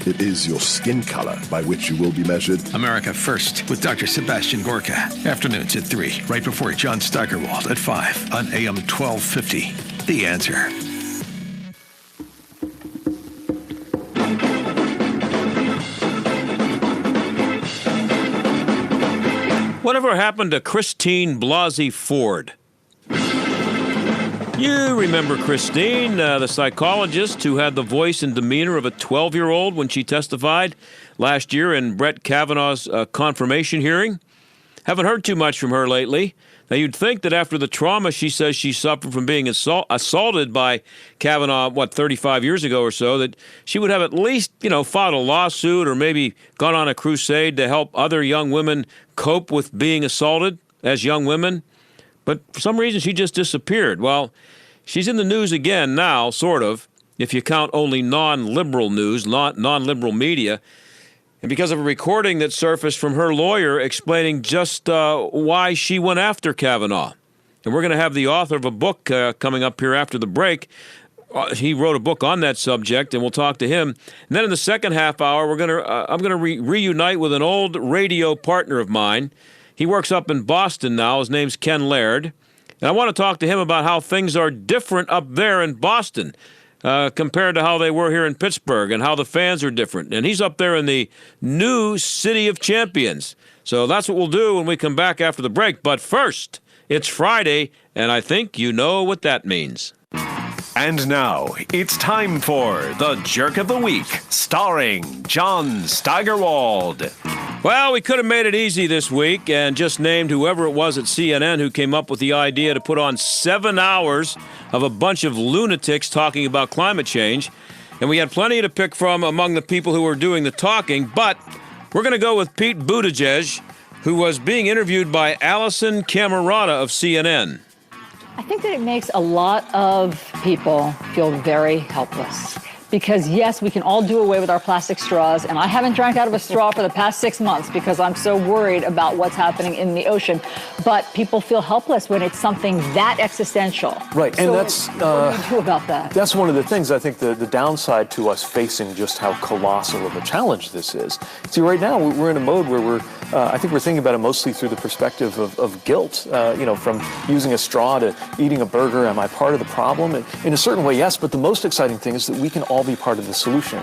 It is your skin color by which you will be measured. America First with Dr. Sebastian Gorka. Afternoons at 3, right before John Steigerwald at 5 on AM 1250. The Answer. Whatever happened to Christine Blasey Ford? You remember Christine, the psychologist who had the voice and demeanor of a 12-year-old when she testified last year in Brett Kavanaugh's confirmation hearing? Haven't heard too much from her lately. Now, you'd think that after the trauma she says she suffered from being assaulted by Kavanaugh, 35 years ago or so, that she would have at least, filed a lawsuit or maybe gone on a crusade to help other young women cope with being assaulted as young women. But for some reason, she just disappeared. Well, she's in the news again now, sort of, if you count only non-liberal news, non-liberal media. And because of a recording that surfaced from her lawyer explaining just why she went after Kavanaugh. And we're going to have the author of a book coming up here after the break. He wrote a book on that subject, and we'll talk to him. And then in the second half hour, I'm going to reunite with an old radio partner of mine. He works up in Boston now. His name's Ken Laird. And I want to talk to him about how things are different up there in Boston compared to how they were here in Pittsburgh and how the fans are different. And he's up there in the new City of Champions. So that's what we'll do when we come back after the break. But first, it's Friday, and I think you know what that means. And now, it's time for The Jerk of the Week, starring John Steigerwald. Well, we could have made it easy this week and just named whoever it was at CNN who came up with the idea to put on 7 hours of a bunch of lunatics talking about climate change. And we had plenty to pick from among the people who were doing the talking, but we're going to go with Pete Buttigieg, who was being interviewed by Allison Camerata of CNN. I think that it makes a lot of people feel very helpless. Because, yes, we can all do away with our plastic straws, and I haven't drank out of a straw for the past 6 months because I'm so worried about what's happening in the ocean. But people feel helpless when it's something that existential. Right, and so that's... what do you do about that? That's one of the things, I think, the downside to us facing just how colossal of a challenge this is. See, right now, we're in a mode where I think we're thinking about it mostly through the perspective of guilt, from using a straw to eating a burger. Am I part of the problem? And in a certain way, yes, but the most exciting thing is that we can all be part of the solution.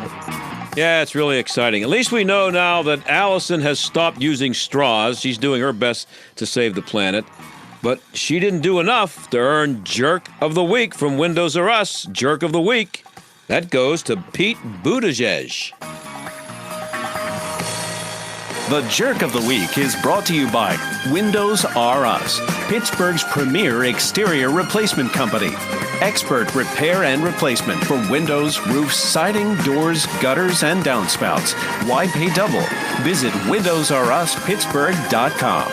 Yeah, it's really exciting. At least we know now that Allison has stopped using straws. She's doing her best to save the planet. But she didn't do enough to earn Jerk of the Week from Windows R Us. Jerk of the Week. That goes to Pete Buttigieg. The Jerk of the Week is brought to you by Windows R Us, Pittsburgh's premier exterior replacement company. Expert repair and replacement for windows, roofs, siding, doors, gutters, and downspouts. Why pay double? Visit WindowsRUsPittsburgh.com.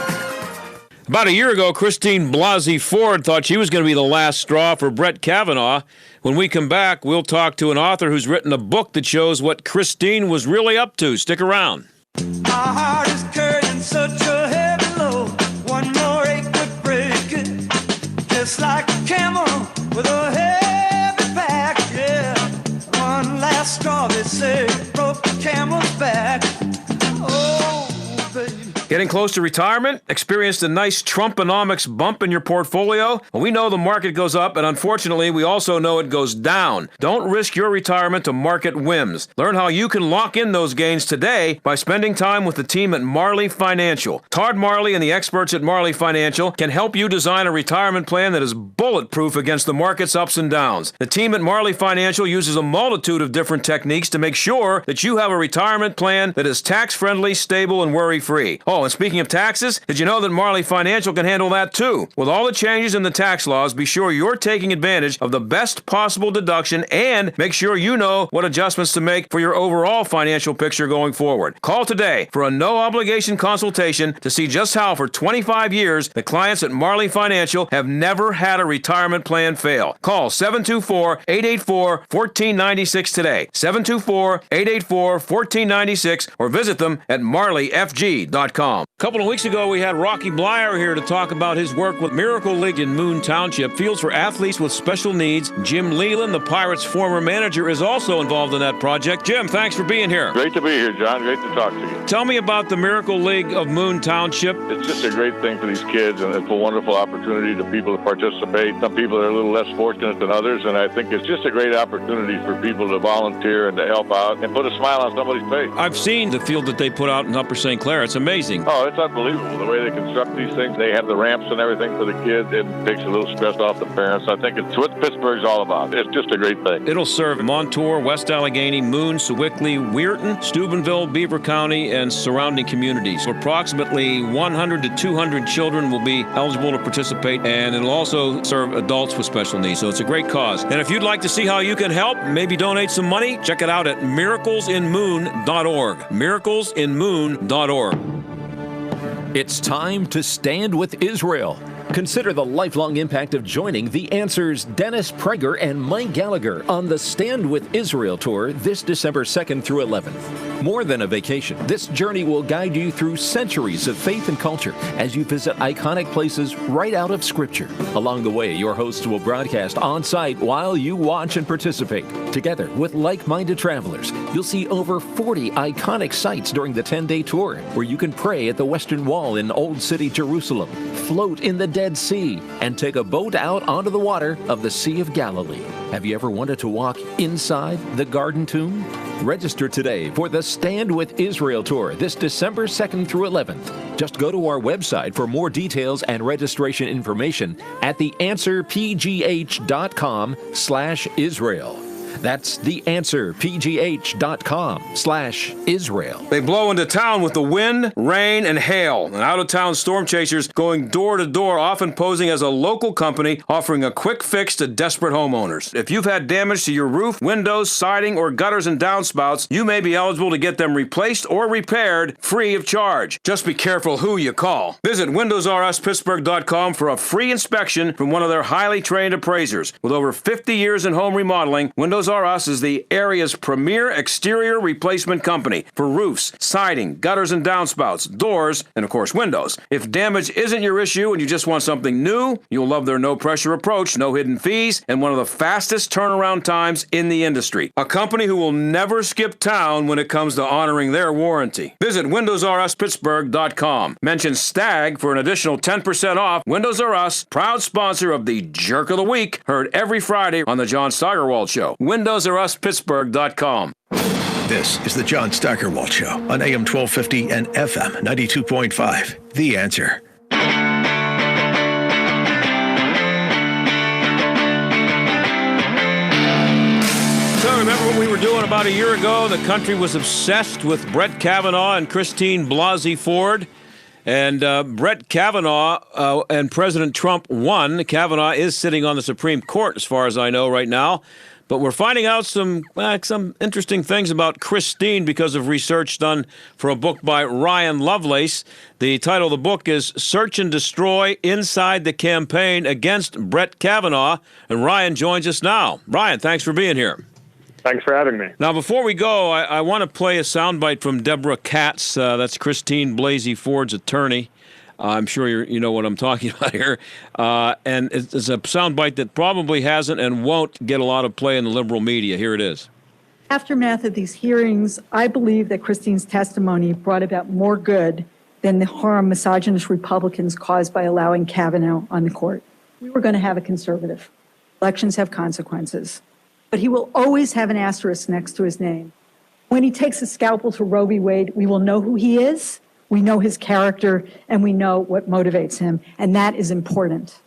About a year ago, Christine Blasey Ford thought she was going to be the last straw for Brett Kavanaugh. When we come back, we'll talk to an author who's written a book that shows what Christine was really up to. Stick around. My heart is carrying such a heavy load. One more ache would break it. Just like a camel with a heavy back, yeah. One last straw, they say, broke the camel's back. Oh, baby. Getting close to retirement? Experienced a nice Trumponomics bump in your portfolio? Well, we know the market goes up, and unfortunately, we also know it goes down. Don't risk your retirement to market whims. Learn how you can lock in those gains today by spending time with the team at Marley Financial. Todd Marley and the experts at Marley Financial can help you design a retirement plan that is bulletproof against the market's ups and downs. The team at Marley Financial uses a multitude of different techniques to make sure that you have a retirement plan that is tax-friendly, stable, and worry-free. Oh, and speaking of taxes, did you know that Marley Financial can handle that too? With all the changes in the tax laws, be sure you're taking advantage of the best possible deduction and make sure you know what adjustments to make for your overall financial picture going forward. Call today for a no-obligation consultation to see just how for 25 years the clients at Marley Financial have never had a retirement plan fail. Call 724-884-1496 today. 724-884-1496 or visit them at marleyfg.com. A couple of weeks ago, we had Rocky Blyer here to talk about his work with Miracle League in Moon Township, Fields for Athletes with Special Needs. Jim Leland, the Pirates' former manager, is also involved in that project. Jim, thanks for being here. Great to be here, John. Great to talk to you. Tell me about the Miracle League of Moon Township. It's just a great thing for these kids, and it's a wonderful opportunity to people to participate. Some people are a little less fortunate than others, and I think it's just a great opportunity for people to volunteer and to help out and put a smile on somebody's face. I've seen the field that they put out in Upper St. Clair. It's amazing. Oh, it's unbelievable the way they construct these things. They have the ramps and everything for the kids. It takes a little stress off the parents. I think it's what Pittsburgh's all about. It's just a great thing. It'll serve Montour, West Allegheny, Moon, Sewickley, Weirton, Steubenville, Beaver County, and surrounding communities. Approximately 100 to 200 children will be eligible to participate, and it'll also serve adults with special needs. So it's a great cause. And if you'd like to see how you can help, maybe donate some money, check it out at miraclesinmoon.org. miraclesinmoon.org. It's time to stand with Israel. Consider the lifelong impact of joining The Answer's Dennis Prager and Mike Gallagher on the Stand with Israel tour this December 2nd through 11th. More than a vacation, this journey will guide you through centuries of faith and culture as you visit iconic places right out of Scripture. Along the way, your hosts will broadcast on site while you watch and participate. Together with like-minded travelers, you'll see over 40 iconic sites during the 10-day tour, where you can pray at the Western Wall in Old City, Jerusalem, float in the Dead Sea, and take a boat out onto the water of the Sea of Galilee. Have you ever wanted to walk inside the Garden Tomb? Register today for the Stand with Israel tour this December 2nd through 11th. Just go to our website for more details and registration information at theanswerpgh.com/Israel. That's theanswerpgh.com/Israel. They blow into town with the wind, rain, and hail. And out-of-town storm chasers going door to door, often posing as a local company offering a quick fix to desperate homeowners. If you've had damage to your roof, windows, siding, or gutters and downspouts, you may be eligible to get them replaced or repaired free of charge. Just be careful who you call. Visit WindowsRUsPittsburgh.com for a free inspection from one of their highly trained appraisers. With over 50 years in home remodeling, Windows R Us is the area's premier exterior replacement company for roofs, siding, gutters and downspouts, doors, and of course windows. If damage isn't your issue and you just want something new, you'll love their no-pressure approach, no hidden fees, and one of the fastest turnaround times in the industry. A company who will never skip town when it comes to honoring their warranty. Visit WindowsRUsPittsburgh.com. Mention STAG for an additional 10% off. Windows R Us, proud sponsor of the Jerk of the Week, heard every Friday on the John Steigerwald Show. WindowsRUsPittsburgh.com. This is the John Steigerwald Show on AM 1250 and FM 92.5. The Answer. So remember what we were doing about a year ago? The country was obsessed with Brett Kavanaugh and Christine Blasey Ford. And Brett Kavanaugh and President Trump won. Kavanaugh is sitting on the Supreme Court, as far as I know right now. But we're finding out some interesting things about Christine because of research done for a book by Ryan Lovelace. The title of the book is Search and Destroy Inside the Campaign Against Brett Kavanaugh. And Ryan joins us now. Ryan, thanks for being here. Thanks for having me. Now, before we go, I want to play a soundbite from Deborah Katz. That's Christine Blasey Ford's attorney. I'm sure you know what I'm talking about here. And it's a soundbite that probably hasn't and won't get a lot of play in the liberal media. Here it is. Aftermath of these hearings, I believe that Christine's testimony brought about more good than the harm misogynist Republicans caused by allowing Kavanaugh on the court. We were going to have a conservative. Elections have consequences. But he will always have an asterisk next to his name. When he takes a scalpel to Roe v. Wade, we will know who he is. We know his character, and we know what motivates him, and that is important.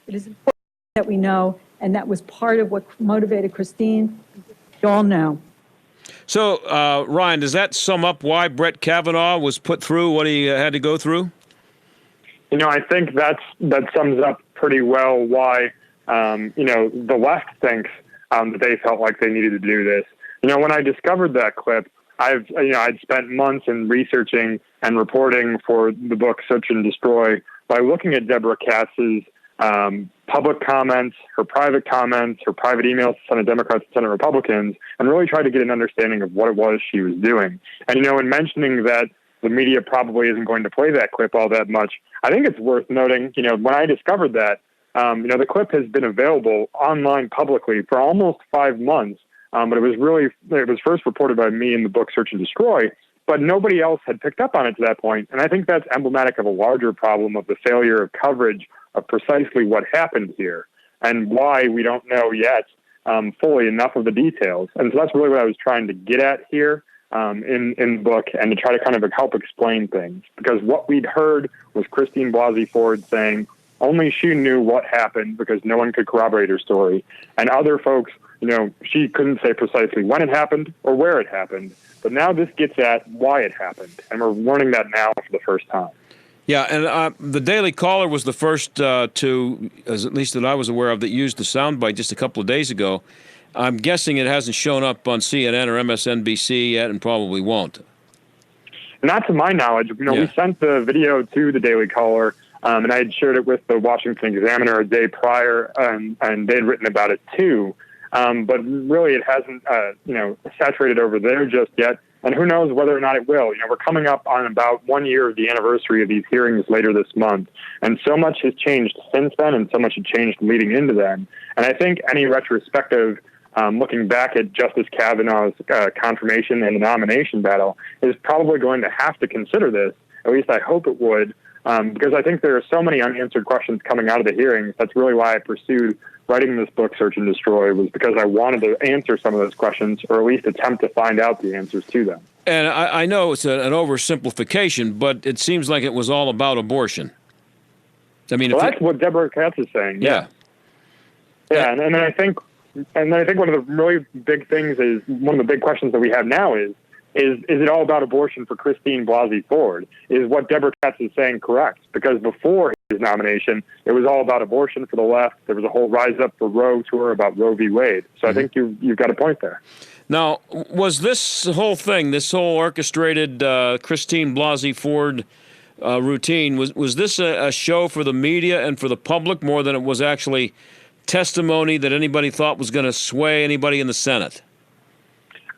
It is important that we know, and that was part of what motivated Christine. We all know. So, Ryan, does that sum up why Brett Kavanaugh was put through what he had to go through? I think that sums up pretty well why, the left thinks that they felt like they needed to do this. When I discovered that clip, I'd spent months in researching and reporting for the book Search and Destroy by looking at Deborah Katz's public comments, her private emails to Senate Democrats and Senate Republicans, and really tried to get an understanding of what it was she was doing. And, in mentioning that the media probably isn't going to play that clip all that much. I think it's worth noting, when I discovered that, the clip has been available online publicly for almost 5 months, but it was first reported by me in the book Search and Destroy, but nobody else had picked up on it to that point. And I think that's emblematic of a larger problem of the failure of coverage of precisely what happened here and why we don't know yet fully enough of the details. And so that's really what I was trying to get at here in the book, and to try to kind of help explain things. Because what we'd heard was Christine Blasey Ford saying only she knew what happened because no one could corroborate her story. And other folks, she couldn't say precisely when it happened or where it happened. But now this gets at why it happened. And we're learning that now for the first time. Yeah, and the Daily Caller was the first to, at least that I was aware of, that used the soundbite just a couple of days ago. I'm guessing it hasn't shown up on CNN or MSNBC yet, and probably won't. Not to my knowledge. We sent the video to the Daily Caller, and I had shared it with the Washington Examiner a day prior, and they had written about it too. But really, it hasn't, saturated over there just yet. And who knows whether or not it will. We're coming up on about 1 year of the anniversary of these hearings later this month. And so much has changed since then, and so much has changed leading into then. And I think any retrospective looking back at Justice Kavanaugh's confirmation and the nomination battle is probably going to have to consider this. At least I hope it would, because I think there are so many unanswered questions coming out of the hearings. That's really why I pursued writing this book, Search and Destroy, was because I wanted to answer some of those questions, or at least attempt to find out the answers to them. And I know it's an oversimplification, but it seems like it was all about abortion. I mean, that's what Deborah Katz is saying. Yeah. And then I think one of the really big things is, one of the big questions that we have now is it all about abortion for Christine Blasey Ford? Is what Deborah Katz is saying correct? Because before his nomination, it was all about abortion for the left. There was a whole Rise Up for Roe tour about Roe v. Wade. So I think you've got a point there. Now, was this whole thing, this whole orchestrated Christine Blasey Ford routine, was this a show for the media and for the public more than it was actually testimony that anybody thought was going to sway anybody in the Senate?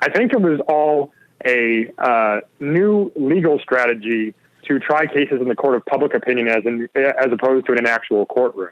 I think it was all a new legal strategy to try cases in the court of public opinion as opposed to in an actual courtroom.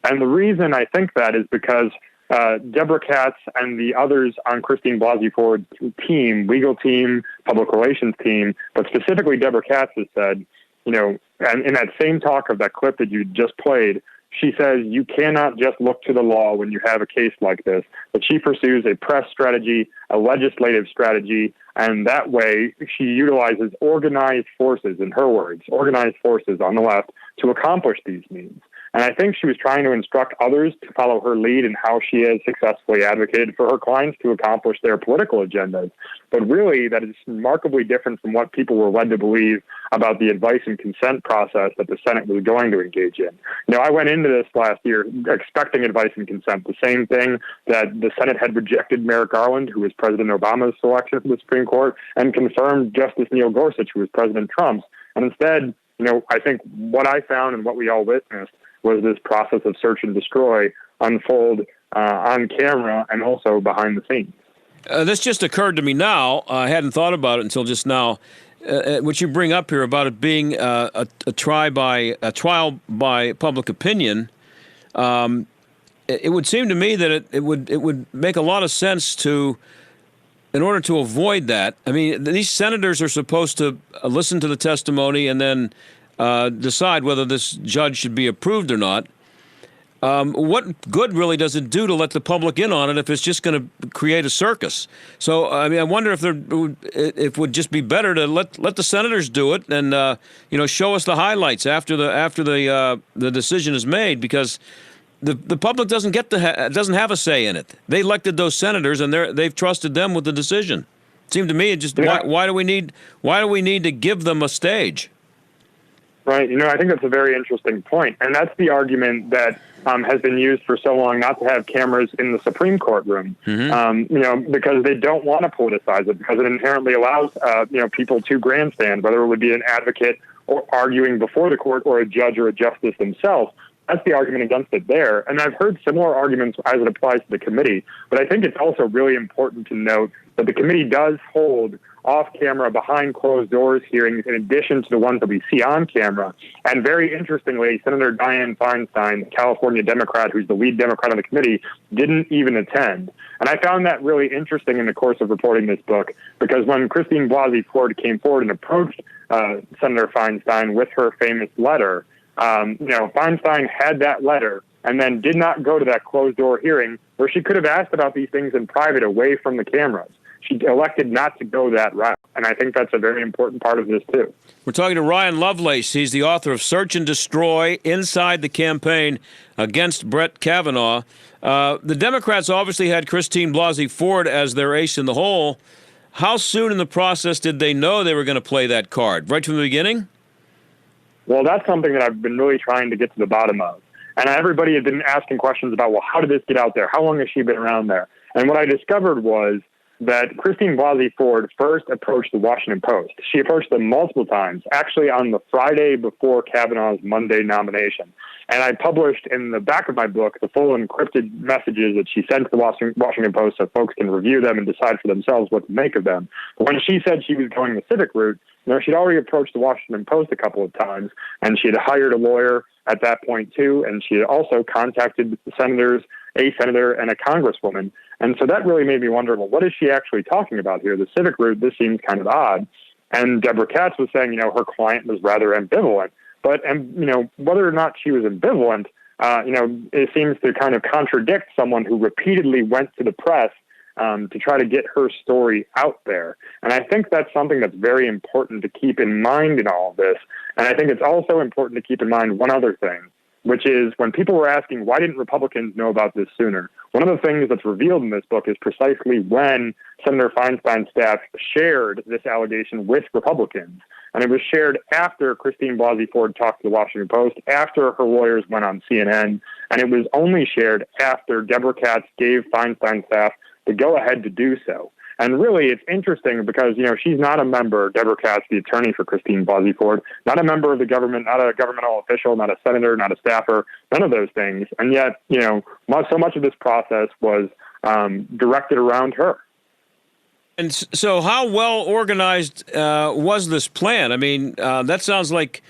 And the reason I think that is because Deborah Katz and the others on Christine Blasey Ford's team, legal team, public relations team, but specifically Deborah Katz has said, and in that same talk of that clip that you just played, she says you cannot just look to the law when you have a case like this, but she pursues a press strategy, a legislative strategy, and that way she utilizes organized forces, in her words, organized forces on the left to accomplish these means. And I think she was trying to instruct others to follow her lead in how she has successfully advocated for her clients to accomplish their political agendas. But really, that is remarkably different from what people were led to believe about the advice and consent process that the Senate was going to engage in. I went into this last year expecting advice and consent, the same thing that the Senate had rejected Merrick Garland, who was President Obama's selection for the Supreme Court, and confirmed Justice Neil Gorsuch, who was President Trump's. And instead, I think what I found and what we all witnessed was this process of search and destroy unfold on camera and also behind the scenes. This just occurred to me now. I hadn't thought about it until just now. What you bring up here about it being a trial by public opinion, it would seem to me that it would make a lot of sense to, in order to avoid that. I mean, these senators are supposed to listen to the testimony and then decide whether this judge should be approved or not. What good really does it do to let the public in on it if it's just going to create a circus? So, I mean, I wonder if it would just be better to let the senators do it and show us the highlights after the decision is made, because the public doesn't have a say in it. They elected those senators and they've trusted them with the decision. It seemed to me why do we need to give them a stage? Right. I think that's a very interesting point. And that's the argument that has been used for so long not to have cameras in the Supreme Court room, because they don't want to politicize it, because it inherently allows, people to grandstand, whether it would be an advocate or arguing before the court or a judge or a justice themselves. That's the argument against it there. And I've heard similar arguments as it applies to the committee. But I think it's also really important to note that the committee does hold off camera, behind closed doors hearings in addition to the ones that we see on camera. And very interestingly, Senator Dianne Feinstein, the California Democrat who's the lead Democrat on the committee, didn't even attend. And I found that really interesting in the course of reporting this book, because when Christine Blasey Ford came forward and approached Senator Feinstein with her famous letter, Feinstein had that letter and then did not go to that closed-door hearing where she could have asked about these things in private away from the cameras. She elected not to go that route, and I think that's a very important part of this, too. We're talking to Ryan Lovelace. He's the author of Search and Destroy, Inside the Campaign Against Brett Kavanaugh. The Democrats obviously had Christine Blasey Ford as their ace in the hole. How soon in the process did they know they were going to play that card? Right from the beginning? Well, that's something that I've been really trying to get to the bottom of. And everybody had been asking questions about, well, how did this get out there? How long has she been around there? And what I discovered was that Christine Blasey Ford first approached the Washington Post. She approached them multiple times, actually on the Friday before Kavanaugh's Monday nomination. And I published in the back of my book the full encrypted messages that she sent to the Washington Post so folks can review them and decide for themselves what to make of them. But when she said she was going the civic route, she'd already approached the Washington Post a couple of times, and she had hired a lawyer at that point, too, and she had also contacted the senators, a senator and a congresswoman. And so that really made me wonder, well, what is she actually talking about here? The civic route, this seems kind of odd. And Deborah Katz was saying, her client was rather ambivalent. But, whether or not she was ambivalent, it seems to kind of contradict someone who repeatedly went to the press to try to get her story out there. And I think that's something that's very important to keep in mind in all of this. And I think it's also important to keep in mind one other thing, which is when people were asking, why didn't Republicans know about this sooner? One of the things that's revealed in this book is precisely when Senator Feinstein's staff shared this allegation with Republicans. And it was shared after Christine Blasey Ford talked to the Washington Post, after her lawyers went on CNN, and it was only shared after Deborah Katz gave Feinstein's staff the go-ahead to do so. And really, it's interesting because, she's not a member, Deborah Katz, the attorney for Christine Blasey Ford, not a member of the government, not a governmental official, not a senator, not a staffer, none of those things. And yet, so much of this process was directed around her. And so how well organized was this plan? I mean, that sounds like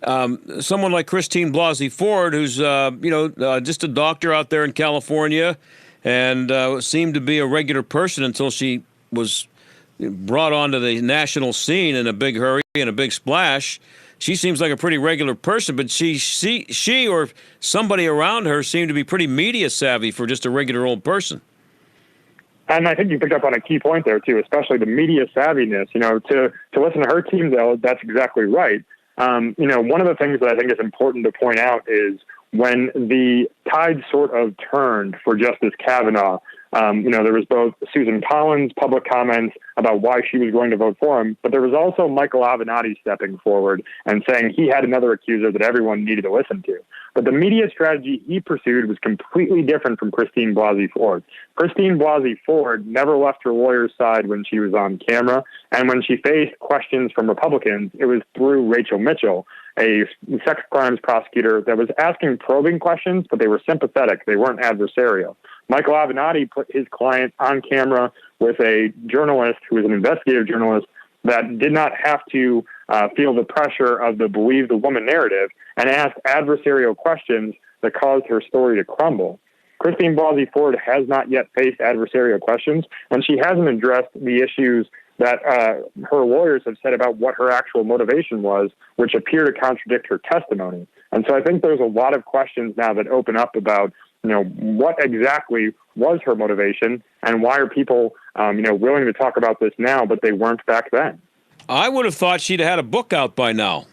someone like Christine Blasey Ford, who's, just a doctor out there in California and seemed to be a regular person until she was brought onto the national scene in a big hurry and a big splash. She seems like a pretty regular person, but she or somebody around her seemed to be pretty media savvy for just a regular old person. And I think you picked up on a key point there, too, especially the media savviness. To listen to her team, though, that's exactly right. One of the things that I think is important to point out is when the tide sort of turned for Justice Kavanaugh, there was both Susan Collins' public comments about why she was going to vote for him, but there was also Michael Avenatti stepping forward and saying he had another accuser that everyone needed to listen to. But the media strategy he pursued was completely different from Christine Blasey Ford. Christine Blasey Ford never left her lawyer's side when she was on camera, and when she faced questions from Republicans, it was through Rachel Mitchell, a sex crimes prosecutor that was asking probing questions, but they were sympathetic. They weren't adversarial. Michael Avenatti put his client on camera with a journalist who was an investigative journalist that did not have to feel the pressure of the believe the woman narrative and asked adversarial questions that caused her story to crumble. Christine Blasey Ford has not yet faced adversarial questions, and she hasn't addressed the issues that her lawyers have said about what her actual motivation was, which appear to contradict her testimony. And so I think there's a lot of questions now that open up about, what exactly was her motivation and why are people, willing to talk about this now, but they weren't back then. I would have thought she'd have had a book out by now.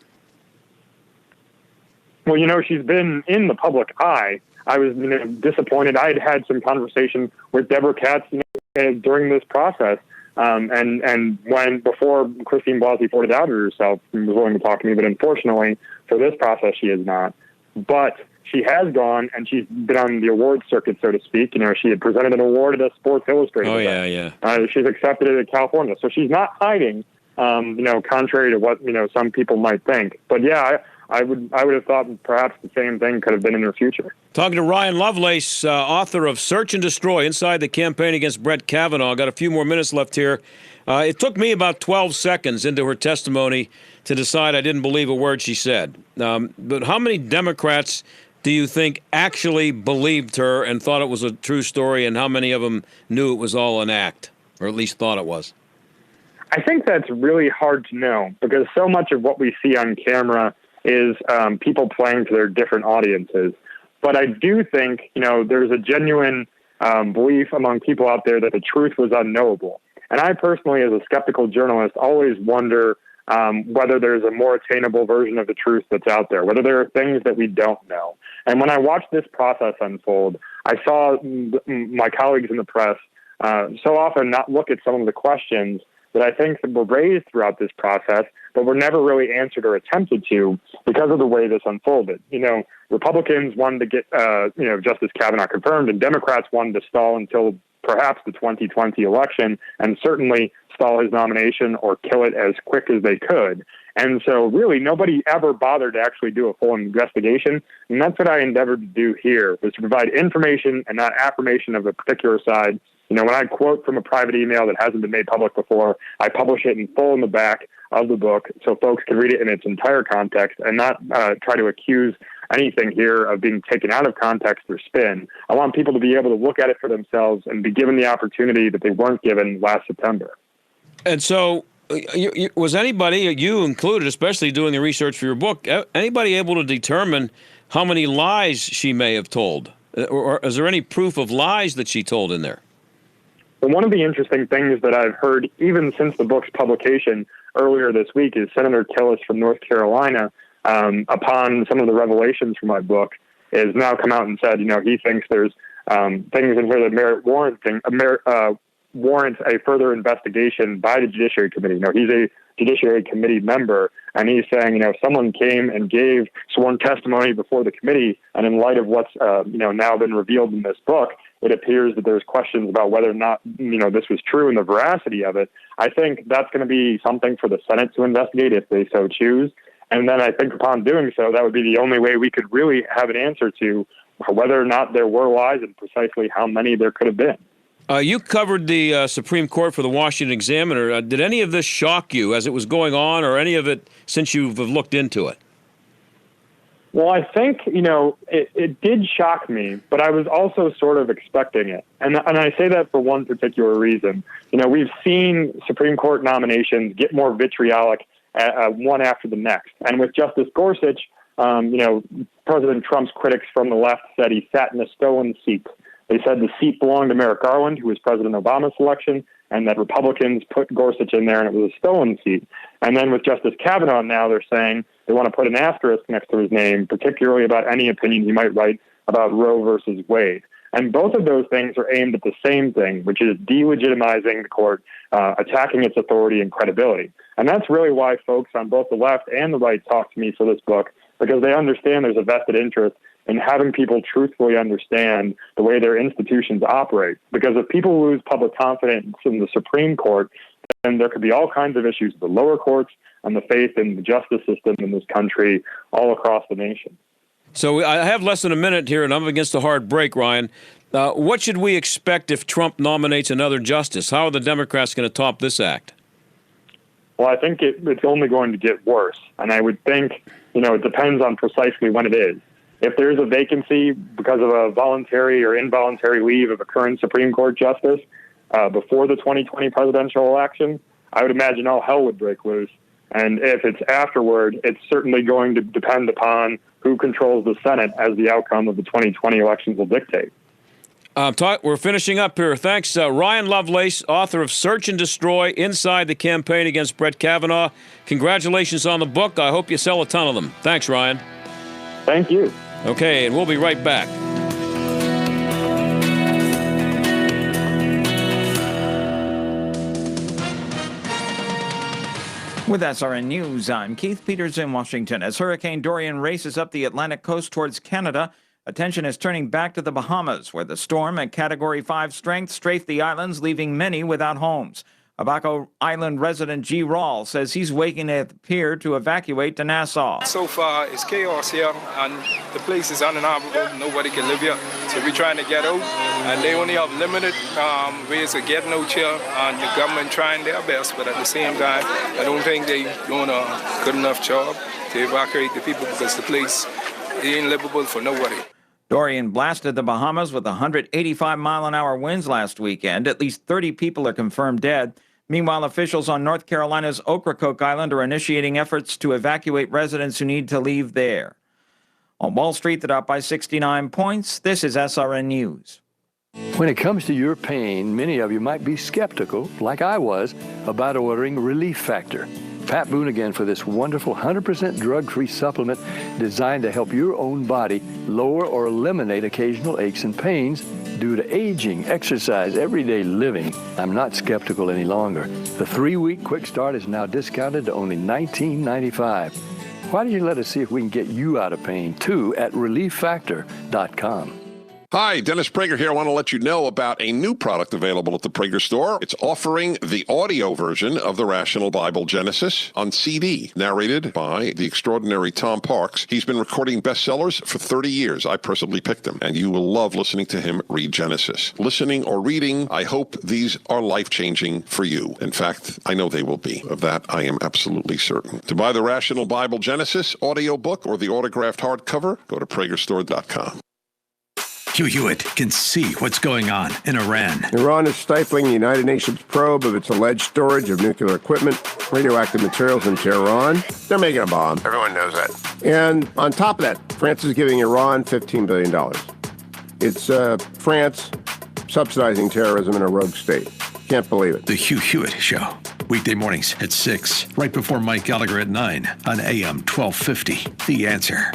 Well, she's been in the public eye. I was disappointed. I had some conversation with Deborah Katz during this process. And when before Christine Blasey Ford outed herself and was willing to talk to me, but unfortunately for this process, she is not. But she has gone and she's been on the award circuit, so to speak. She had presented an award at a Sports Illustrated event. She's accepted it in California. So she's not hiding, contrary to what, some people might think. But yeah, I would have thought perhaps the same thing could have been in her future. Talking to Ryan Lovelace, author of Search and Destroy, Inside the Campaign Against Brett Kavanaugh. Got a few more minutes left here. It took me about 12 seconds into her testimony to decide I didn't believe a word she said. But how many Democrats do you think actually believed her and thought it was a true story, and how many of them knew it was all an act, or at least thought it was? I think that's really hard to know, because so much of what we see on camera is people playing to their different audiences. But I do think, there's a genuine belief among people out there that the truth was unknowable. And I personally, as a skeptical journalist, always wonder whether there's a more attainable version of the truth that's out there, whether there are things that we don't know. And when I watched this process unfold, I saw my colleagues in the press so often not look at some of the questions that I think were raised throughout this process, but were never really answered or attempted to because of the way this unfolded. Republicans wanted to get, Justice Kavanaugh confirmed, and Democrats wanted to stall until perhaps the 2020 election, and certainly stall his nomination or kill it as quick as they could. And so really nobody ever bothered to actually do a full investigation. And that's what I endeavored to do here, was to provide information and not affirmation of a particular side. When I quote from a private email that hasn't been made public before, I publish it in full in the back of the book so folks can read it in its entire context and not try to accuse anything here of being taken out of context or spin. I want people to be able to look at it for themselves and be given the opportunity that they weren't given last September. And so was anybody, you included, especially doing the research for your book, anybody able to determine how many lies she may have told? Or is there any proof of lies that she told in there? Well, one of the interesting things that I've heard even since the book's publication earlier this week is Senator Tillis from North Carolina, upon some of the revelations from my book, has now come out and said, he thinks there's things in here that warrant a further investigation by the Judiciary Committee. He's a Judiciary Committee member, and he's saying, someone came and gave sworn testimony before the committee, and in light of what's now been revealed in this book, it appears that there's questions about whether or not, this was true and the veracity of it. I think that's going to be something for the Senate to investigate if they so choose. And then I think upon doing so, that would be the only way we could really have an answer to whether or not there were lies and precisely how many there could have been. You covered the Supreme Court for the Washington Examiner. Did any of this shock you as it was going on, or any of it since you've looked into it? Well, I think, it did shock me, but I was also sort of expecting it. And I say that for one particular reason. We've seen Supreme Court nominations get more vitriolic one after the next. And with Justice Gorsuch, President Trump's critics from the left said he sat in a stolen seat. They said the seat belonged to Merrick Garland, who was President Obama's selection, and that Republicans put Gorsuch in there and it was a stolen seat. And then with Justice Kavanaugh now, they're saying they want to put an asterisk next to his name, particularly about any opinion he might write about Roe versus Wade. And both of those things are aimed at the same thing, which is delegitimizing the court, attacking its authority and credibility. And that's really why folks on both the left and the right talk to me for this book, because they understand there's a vested interest in having people truthfully understand the way their institutions operate. Because if people lose public confidence in the Supreme Court, then there could be all kinds of issues with the lower courts and the faith in the justice system in this country all across the nation. So I have less than a minute here, and I'm against a hard break, Ryan. What should we expect if Trump nominates another justice? How are the Democrats going to top this act? Well, I think it's only going to get worse. And I would think, it depends on precisely when it is. If there's a vacancy because of a voluntary or involuntary leave of a current Supreme Court justice before the 2020 presidential election, I would imagine all hell would break loose. And if it's afterward, it's certainly going to depend upon who controls the Senate, as the outcome of the 2020 elections will dictate. We're finishing up here. Thanks, Ryan Lovelace, author of Search and Destroy, Inside the Campaign Against Brett Kavanaugh. Congratulations on the book. I hope you sell a ton of them. Thanks, Ryan. Thank you. Okay, and we'll be right back. With SRN News, I'm Keith Peters in Washington. As Hurricane Dorian races up the Atlantic coast towards Canada, attention is turning back to the Bahamas, where the storm at Category 5 strength strafed the islands, leaving many without homes. Abaco Island resident G. Rawl says he's waiting at the pier to evacuate to Nassau. So far, it's chaos here, and the place is uninhabitable. Nobody can live here. So we're trying to get out, and they only have limited ways of getting out here, and the government trying their best, but at the same time, I don't think they're doing a good enough job to evacuate the people because the place ain't livable for nobody. Dorian blasted the Bahamas with 185-mile-an-hour winds last weekend. At least 30 people are confirmed dead. Meanwhile, officials on North Carolina's Ocracoke Island are initiating efforts to evacuate residents who need to leave there. On Wall Street, the Dow by 69 points. This is SRN News. When it comes to your pain, many of you might be skeptical, like I was, about ordering Relief Factor. Pat Boone again for this wonderful 100% drug-free supplement designed to help your own body lower or eliminate occasional aches and pains due to aging, exercise, everyday living. I'm not skeptical any longer. The 3-week quick start is now discounted to only $19.95. Why don't you let us see if we can get you out of pain, too, at ReliefFactor.com. Hi, Dennis Prager here. I want to let you know about a new product available at the Prager store. It's offering the audio version of the Rational Bible Genesis on CD, narrated by the extraordinary Tom Parks. He's been recording bestsellers for 30 years. I personally picked him, and you will love listening to him read Genesis. Listening or reading, I hope these are life-changing for you. In fact, I know they will be. Of that, I am absolutely certain. To buy the Rational Bible Genesis audiobook or the autographed hardcover, go to PragerStore.com. Hugh Hewitt can see what's going on in Iran. Iran is stifling the United Nations probe of its alleged storage of nuclear equipment, radioactive materials in Tehran. They're making a bomb. Everyone knows that. And on top of that, France is giving Iran $15 billion. It's France subsidizing terrorism in a rogue state. Can't believe it. The Hugh Hewitt Show. Weekday mornings at 6, right before Mike Gallagher at 9 on AM 1250. The Answer.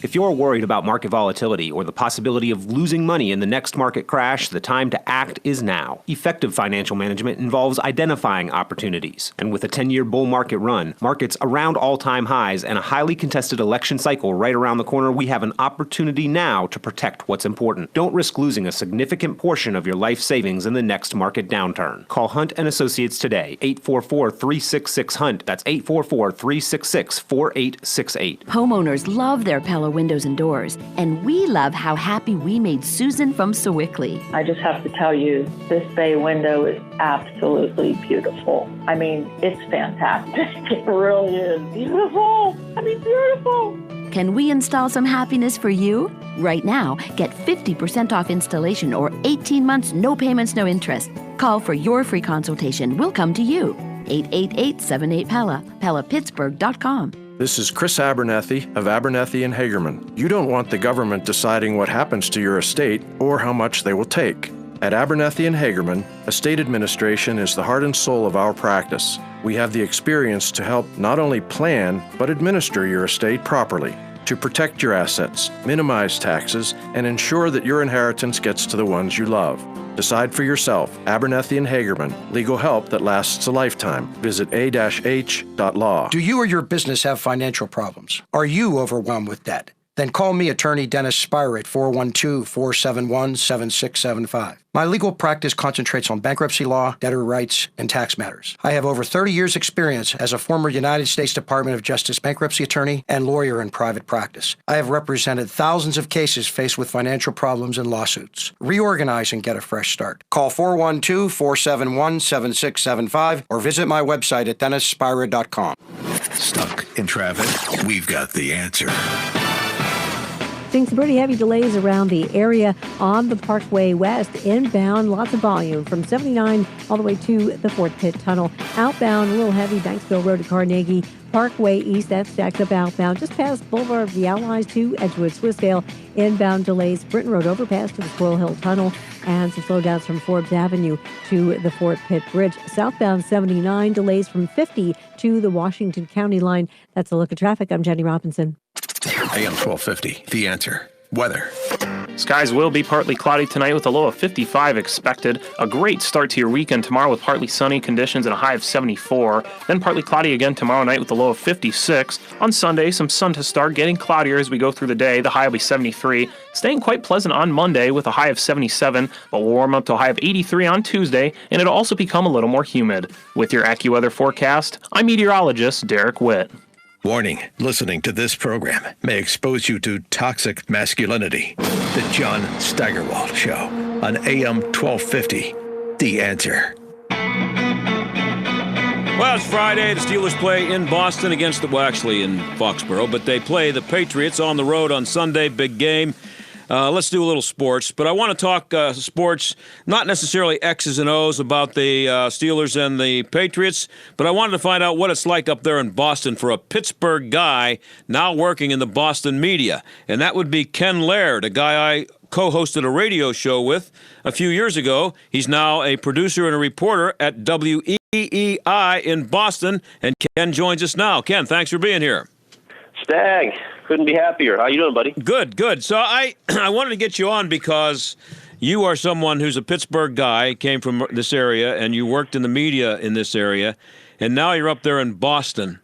If you're worried about market volatility or the possibility of losing money in the next market crash, the time to act is now. Effective financial management involves identifying opportunities. And with a 10-year bull market run, markets around all-time highs, and a highly contested election cycle right around the corner, we have an opportunity now to protect what's important. Don't risk losing a significant portion of your life savings in the next market downturn. Call Hunt & Associates today, 844-366-HUNT. That's 844-366-4868. Homeowners love their Pella windows and doors, and we love how happy we made Susan from Sewickley. I just have to tell you, this bay window is absolutely beautiful. I mean, it's fantastic. It really is beautiful. I mean, beautiful. Can we install some happiness for you? Right now, get 50% off installation or 18 months, no payments, no interest. Call for your free consultation. We'll come to you. 888-78-PELLA, PellaPittsburgh.com. This is Chris Abernethy of Abernethy & Hagerman. You don't want the government deciding what happens to your estate or how much they will take. At Abernethy & Hagerman, estate administration is the heart and soul of our practice. We have the experience to help not only plan, but administer your estate properly, to protect your assets, minimize taxes, and ensure that your inheritance gets to the ones you love. Decide for yourself. Abernethy & Hagerman. Legal help that lasts a lifetime. Visit a-h.law. Do you or your business have financial problems? Are you overwhelmed with debt? Then call me, attorney Dennis Spire, at 412-471-7675. My legal practice concentrates on bankruptcy law, debtor rights, and tax matters. I have over 30 years' experience as a former United States Department of Justice bankruptcy attorney and lawyer in private practice. I have represented thousands of cases faced with financial problems and lawsuits. Reorganize and get a fresh start. Call 412-471-7675 or visit my website at DennisSpira.com. Stuck in traffic? We've got the answer. Seeing some pretty heavy delays around the area on the Parkway West. Inbound, lots of volume from 79 all the way to the Fort Pitt Tunnel. Outbound, a little heavy, Banksville Road to Carnegie. Parkway East, that's stacked up outbound. Just past Boulevard of the Allies to Edgewood, Swissvale. Inbound delays, Britton Road overpass to the Squirrel Hill Tunnel. And some slowdowns from Forbes Avenue to the Fort Pitt Bridge. Southbound 79, delays from 50 to the Washington County line. That's a look at traffic. I'm Jenny Robinson. AM 1250, The Answer. Weather. Skies will be partly cloudy tonight with a low of 55 expected. A great start to your weekend tomorrow with partly sunny conditions and a high of 74. Then partly cloudy again tomorrow night with a low of 56. On Sunday, some sun to start, getting cloudier as we go through the day. The high will be 73. Staying quite pleasant on Monday with a high of 77, but will warm up to a high of 83 on Tuesday, and it'll also become a little more humid. With your AccuWeather forecast, I'm meteorologist Derek Witt. Warning, listening to this program may expose you to toxic masculinity. The John Steigerwald Show on AM 1250. The Answer. Well, it's Friday. The Steelers play in Boston in Foxborough, but they play the Patriots on the road on Sunday. Big game. Let's do a little sports, but I want to talk sports, not necessarily X's and O's about the Steelers and the Patriots, but I wanted to find out what it's like up there in Boston for a Pittsburgh guy now working in the Boston media, and that would be Ken Laird, a guy I co-hosted a radio show with a few years ago. He's now a producer and a reporter at WEEI in Boston, and Ken joins us now. Ken, thanks for being here. Stag, couldn't be happier. How you doing, buddy? Good. So I wanted to get you on because you are someone who's a Pittsburgh guy, came from this area, and you worked in the media in this area, and now you're up there in Boston,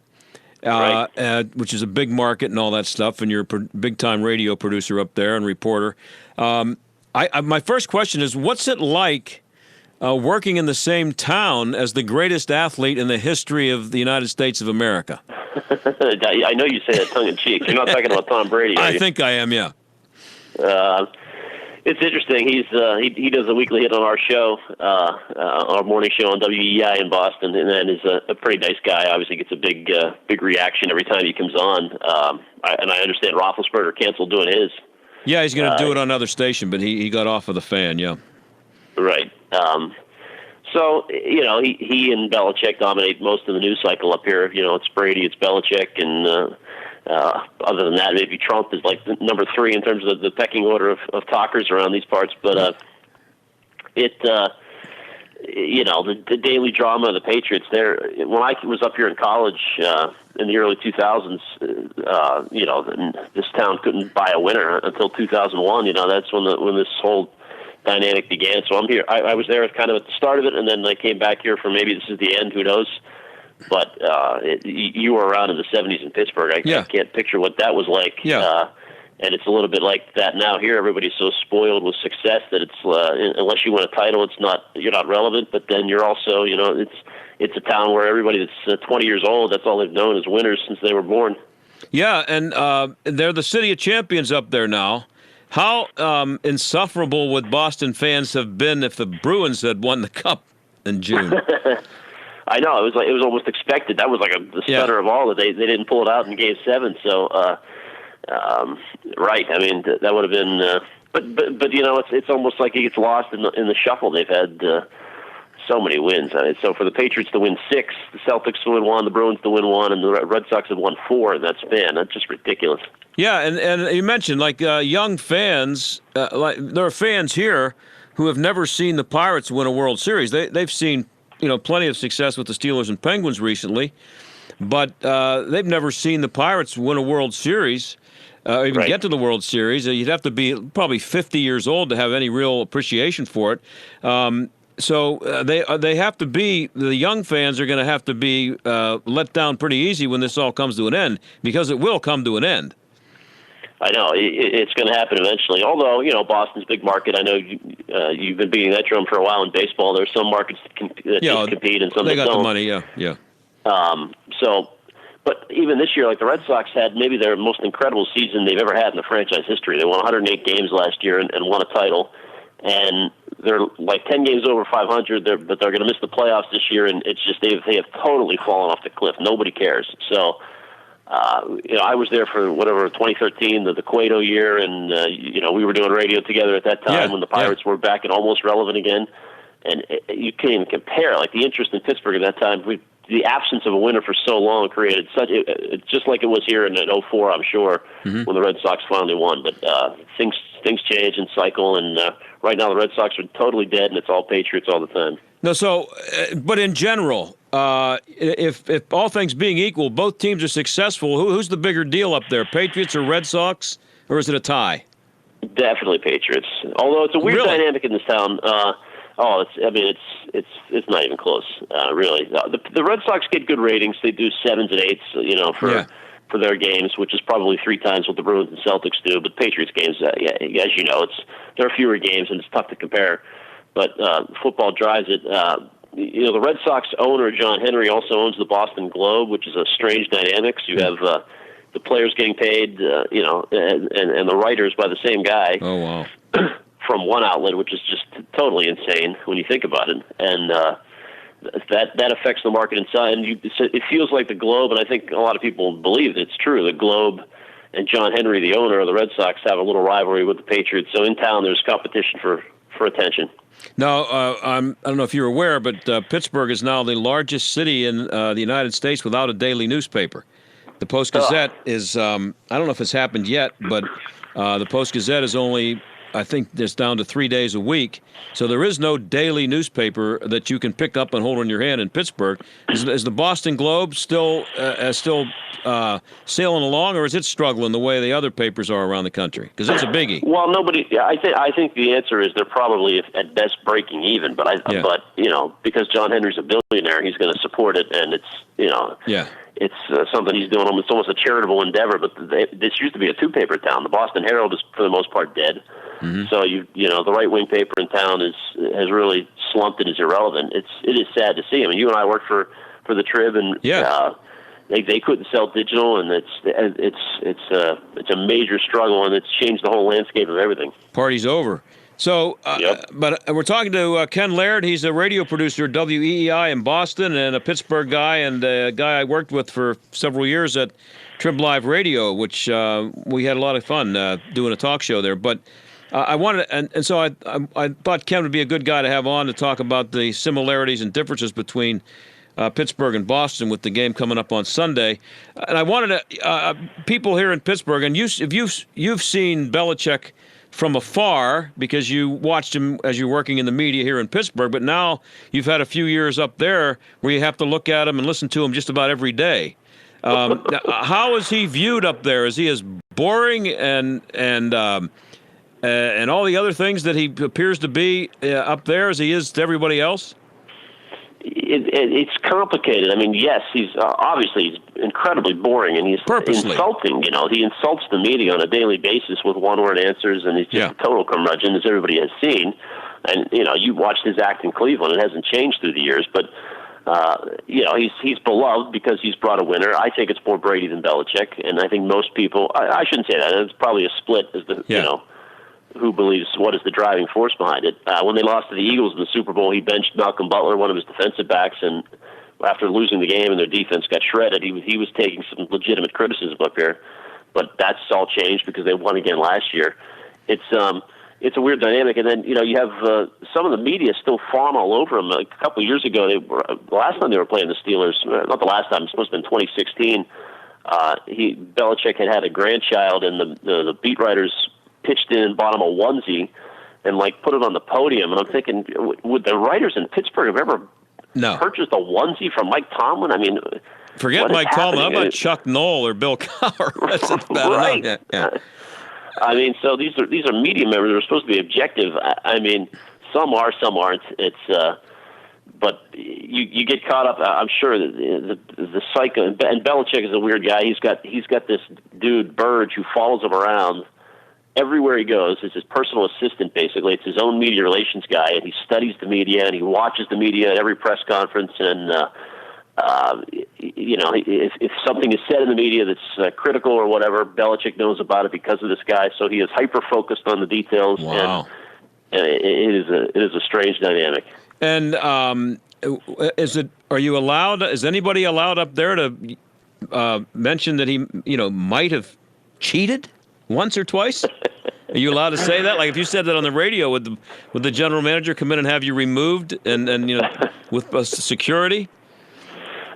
which is a big market and all that stuff, and you're a big-time radio producer up there and reporter. My first question is, what's it like working in the same town as the greatest athlete in the history of the United States of America? I know you say that tongue-in-cheek. You're not talking about Tom Brady, are you? I think I am, yeah. It's interesting. He does a weekly hit on our show, our morning show on WEEI in Boston, and then is a pretty nice guy. Obviously gets a big reaction every time he comes on. And I understand Roethlisberger canceled doing his. Yeah, he's going to do it on another station, but he got off of the fan, yeah. Right. So, he and Belichick dominate most of the news cycle up here. It's Brady, it's Belichick, and other than that, maybe Trump is like number 3 in terms of the pecking order of talkers around these parts. But the daily drama of the Patriots there, when I was up here in college in the early 2000s, this town couldn't buy a winner until 2001. That's when this whole dynamic began. So I'm here. I was there kind of at the start of it, and then I came back here for maybe this is the end. Who knows? But you were around in the 70s in Pittsburgh. I can't picture what that was like. Yeah. And it's a little bit like that now here. Everybody's so spoiled with success that it's unless you win a title, you're not relevant. But then you're also it's a town where everybody that's 20 years old, that's all they've known is winners since they were born. Yeah, and they're the city of champions up there now. How insufferable would Boston fans have been if the Bruins had won the Cup in June? I know, it was almost expected. That was like the stutter of all that they didn't pull it out in Game 7. So, right. I mean, that would have been. But it's almost like it gets lost in the shuffle. They've had so many wins. I mean, so for the Patriots to win 6, the Celtics to win 1, the Bruins to win 1, and the Red Sox have won 4 in that span. That's just ridiculous. Yeah, and you mentioned young fans. There are fans here who have never seen the Pirates win a World Series. They've seen plenty of success with the Steelers and Penguins recently, but they've never seen the Pirates win a World Series. Even get to the World Series. You'd have to be probably 50 years old to have any real appreciation for it. So they have to be, the young fans are going to have to be let down pretty easy when this all comes to an end, because it will come to an end. I know it's going to happen eventually. Although Boston's a big market. I know you've been beating that drum for a while in baseball. There's some markets that compete and some that don't. They got the money, yeah. But even this year, like the Red Sox had maybe their most incredible season they've ever had in the franchise history. They won 108 games last year and won a title, and they're like 10 games over 500. But they're going to miss the playoffs this year, and it's just they have totally fallen off the cliff. Nobody cares. So. I was there for 2013, the Cueto year, and we were doing radio together at that time when the Pirates were back and almost relevant again. And you can't even compare. Like the interest in Pittsburgh at that time, the absence of a winner for so long created it's just like it was here in 2004, I'm sure, when the Red Sox finally won. But things change and cycle, and right now the Red Sox are totally dead, and it's all Patriots all the time. No, so, but in general, if all things being equal, both teams are successful, who's the bigger deal up there, Patriots or Red Sox, or is it a tie? Definitely Patriots. Although it's a weird dynamic in this town. It's not even close, really. The Red Sox get good ratings. They do 7s and 8s, for their games, which is probably 3 times what the Bruins and Celtics do. But Patriots games, as you know, there are fewer games and it's tough to compare. But football drives it. The Red Sox owner John Henry also owns the Boston Globe, which is a strange dynamic. So you have the players getting paid, and the writers by the same guy. Oh wow. From one outlet, which is just totally insane when you think about it, and that affects the market inside. And it feels like the Globe, and I think a lot of people believe it's true. The Globe and John Henry, the owner of the Red Sox, have a little rivalry with the Patriots. So in town, there's competition for attention. Now, I don't know if you're aware, but Pittsburgh is now the largest city in the United States without a daily newspaper. The Post-Gazette is, I don't know if it's happened yet, but the Post-Gazette is only, I think, it's down to 3 days a week. So there is no daily newspaper that you can pick up and hold in your hand in Pittsburgh. Is the Boston Globe still sailing along, or is it struggling the way the other papers are around the country? Because it's a biggie. Well, I think the answer is they're probably at best breaking even. But because John Henry's a billionaire, he's going to support it, and it's something he's doing. It's almost a charitable endeavor. But this used to be a 2-paper town. The Boston Herald is for the most part dead. Mm-hmm. So the right-wing paper in town has really slumped and is irrelevant. It is sad to see. I mean, you and I worked for the Trib, and they couldn't sell digital, and it's a major struggle, and it's changed the whole landscape of everything. Party's over. So, but we're talking to Ken Laird. He's a radio producer at WEEI in Boston, and a Pittsburgh guy, and a guy I worked with for several years at Trib Live Radio, which we had a lot of fun doing a talk show there. But I wanted, and so I thought Ken would be a good guy to have on to talk about the similarities and differences between Pittsburgh and Boston with the game coming up on Sunday. And I wanted to, people here in Pittsburgh, and you've seen Belichick from afar because you watched him as you're working in the media here in Pittsburgh, but now you've had a few years up there where you have to look at him and listen to him just about every day. How is he viewed up there? Is he as boring and all the other things that he appears to be up there as he is to everybody else? It's complicated. I mean, yes, he's incredibly boring, and he's insulting. He insults the media on a daily basis with one-word answers, and he's just a total curmudgeon, as everybody has seen. And you watched his act in Cleveland; it hasn't changed through the years. But he's beloved because he's brought a winner. I think it's more Brady than Belichick, and I think most people. I shouldn't say that. It's probably a split as who believes what is the driving force behind it. When they lost to the Eagles in the Super Bowl, he benched Malcolm Butler, one of his defensive backs, and after losing the game and their defense got shredded, he was taking some legitimate criticism up here. But that's all changed because they won again last year. It's a weird dynamic, and then you have some of the media still fawn all over him. A couple of years ago, the last time they were playing the Steelers, not the last time, it's supposed to have been 2016. Belichick had a grandchild, and the beat writers pitched in and bought him a onesie and put it on the podium. And I'm thinking, would the writers in Pittsburgh have ever purchased a onesie from Mike Tomlin? I mean, forget Mike Tomlin. How about Chuck Knoll or Bill Cowher? That's about right. Yeah. I mean, so these are media members. They're supposed to be objective. I mean, some are, some aren't. But you get caught up. I'm sure that the psycho, and Belichick is a weird guy. He's got this dude Burge who follows him around everywhere he goes. It's his personal assistant, basically. It's his own media relations guy, and he studies the media, and he watches the media at every press conference. And if something is said in the media that's critical or whatever, Belichick knows about it because of this guy. So he is hyper focused on the details. Wow. And it is a strange dynamic. And is anybody allowed up there to mention that he might have cheated once or twice? Are you allowed to say that? Like if you said that on the radio, would the general manager come in and have you removed and with security?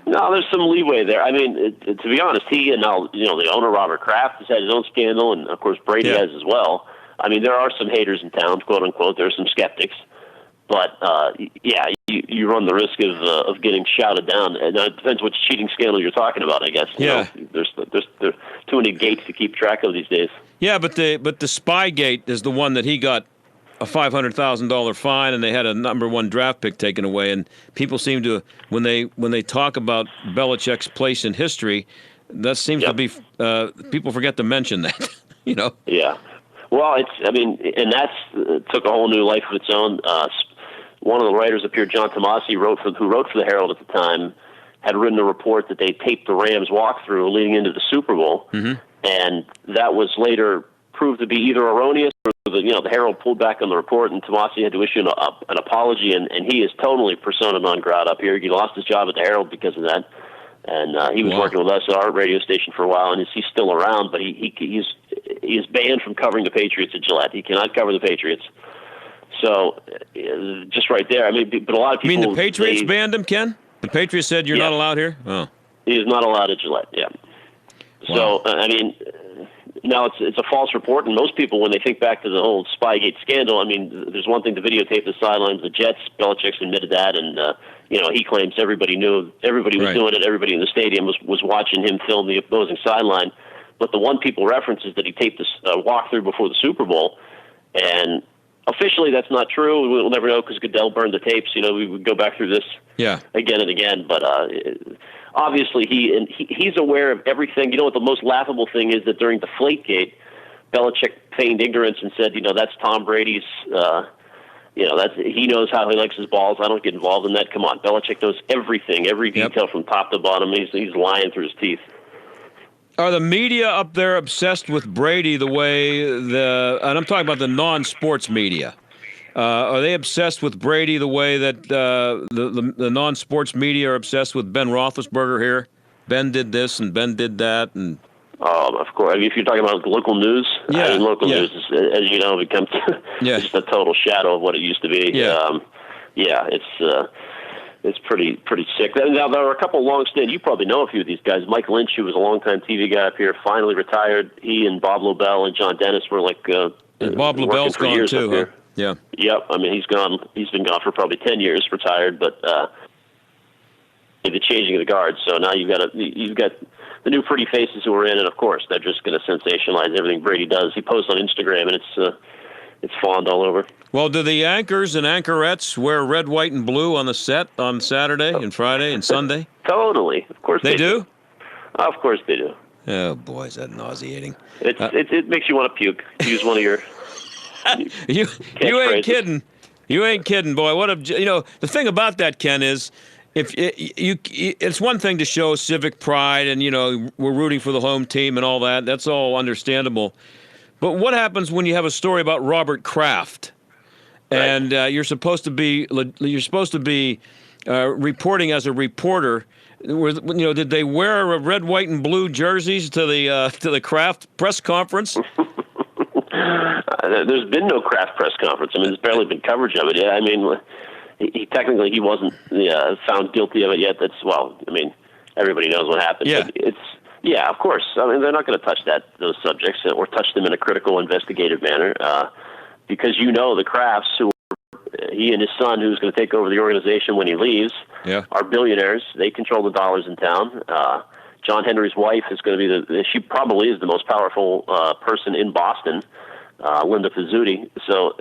No, there's some leeway there. I mean, to be honest, he and the owner Robert Kraft has had his own scandal, and of course Brady has as well. I mean, there are some haters in town, quote unquote. There are some skeptics, but you run the risk of getting shouted down. And it depends which cheating scandal you're talking about, I guess. Yeah. To too many gates to keep track of these days. Yeah, but the Spygate is the one that he got a $500,000 fine, and they had a number 1 draft pick taken away. And people seem to, when they talk about Belichick's place in history, that seems to be people forget to mention that. Yeah. Well, and that's took a whole new life of its own. One of the writers up here, John Tomasi, who wrote for the Herald at the time, had written a report that they taped the Rams walkthrough leading into the Super Bowl, and that was later proved to be either erroneous or the Herald pulled back on the report, and Tomasi had to issue an apology, and he is totally persona non grata up here. He lost his job at the Herald because of that, and he was working with us at our radio station for a while, and he's still around, but he's banned from covering the Patriots at Gillette. He cannot cover the Patriots. So, just right there, but a lot of people... You mean the Patriots banned him, Ken? The Patriots said you're not allowed here? Oh. He is not allowed at Gillette, yeah. Wow. So, now it's a false report, and most people, when they think back to the whole Spygate scandal, there's one thing to videotape the sidelines, the Jets, Belichick's admitted that, and, he claims everybody knew, everybody was doing it, everybody in the stadium was watching him film the opposing sideline. But the one people reference is that he taped this walkthrough before the Super Bowl, and officially that's not true. We'll never know because Goodell burned the tapes. We would go back through this again and again, but obviously he's aware of everything. You know what the most laughable thing is? That during Deflategate, Belichick feigned ignorance and said, that's Tom Brady's, he knows how he likes his balls. I don't get involved in that. Come on, Belichick knows everything, every detail from top to bottom. He's lying through his teeth. Are the media up there obsessed with Brady the way and I'm talking about the non-sports media, are they obsessed with Brady the way that the non-sports media are obsessed with Ben Roethlisberger here? Ben did this and Ben did that, and of course. If you're talking about local news, local news, as you know, becomes just a total shadow of what it used to be. It's pretty sick. Now, there are a couple long-standing, you probably know a few of these guys. Mike Lynch, who was a longtime TV guy up here, finally retired. He and Bob Lobel and John Dennis were Bob Lobel's gone too, huh? Yeah. Yep. He's gone. He's been gone for probably 10 years, retired, but the changing of the guards. So now you've got the new pretty faces who are in, and of course, they're just going to sensationalize everything Brady does. He posts on Instagram, and it's fawned all over. Well, do the anchors and anchorettes wear red, white, and blue on the set on Saturday and Friday and Sunday? Totally. Of course they do. Of course they do. Oh, boy, is that nauseating. It makes you want to puke. Use one of your You ain't kidding. You ain't kidding, boy. The thing about that, Ken, is it's one thing to show civic pride and, we're rooting for the home team and all that. That's all understandable. But what happens when you have a story about Robert Kraft? And you're supposed to be reporting as a reporter. Did they wear red, white, and blue jerseys to the Kraft press conference? There's been no Kraft press conference. There's barely been coverage of it yet. He technically he wasn't found guilty of it yet. Everybody knows what happened. Yeah. Yeah, of course. They're not going to touch those subjects or touch them in a critical, investigative manner. Because the Krafts, he and his son, who's going to take over the organization when he leaves, are billionaires. They control the dollars in town. John Henry's wife is going to be she probably is the most powerful person in Boston, Linda Pizzuti. So